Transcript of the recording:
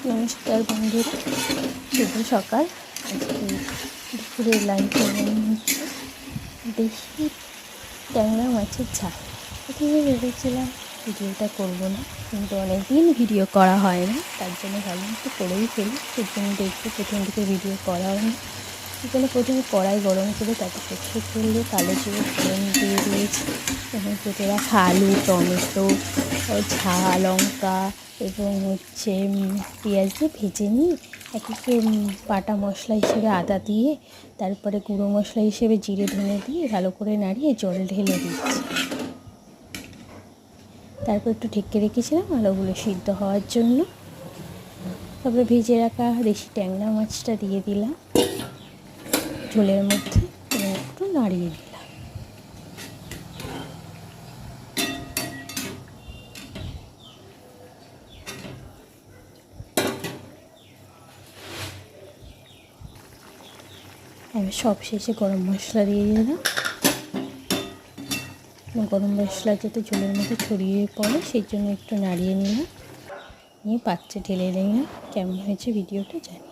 নমস্কার বন্ধুরা, শুভ সকাল। আজকে দুপুরে লাঞ্চে হচ্ছে দেশি ট্যাংরা মাছের ঝাল। প্রথমে ভেবেছিলাম ভিডিওটা করবো না, কিন্তু অনেকদিন ভিডিও করা হয় না, তার জন্য ভাবলাম একটু করেই ফেলি। সেজন্য দেখতে প্রথম দিকে ভিডিও করা হয়নি। এখানে প্রথমে কড়াই গরম করে তাতে সর্ষে তেল দিয়ে কালো জিরে ফোড়ন দিয়ে দিয়েছি এবং কেটে রাখা আলু, টমেটো, লঙ্কা এবং পেঁয়াজ দিয়ে ভেজে নিয়ে একে বাটা মশলা হিসেবে আদা দিয়ে, তারপরে গুঁড়ো মশলা হিসেবে জিরে ধনে দিয়ে ভালো করে নাড়িয়ে জল ঢেলে দিচ্ছি। তারপর একটু ঢেকে রেখেছিলাম আলুগুলো সিদ্ধ হওয়ার জন্য। তারপরে ভেজে রাখা দেশি ট্যাংরা মাছটা দিয়ে দিলাম ঝোলের মধ্যে এবং একটু নাড়িয়ে দিলাম। আমি সব শেষে গরম মশলা দিয়ে দিলাম। গরম মশলা যাতে ঝোলের মধ্যে ছড়িয়ে পড়ে সেই জন্য একটু নাড়িয়ে নিলাম, নিয়ে পাত্রে ঢেলে নিলাম। কেমন হয়েছে ভিডিওটা জানি।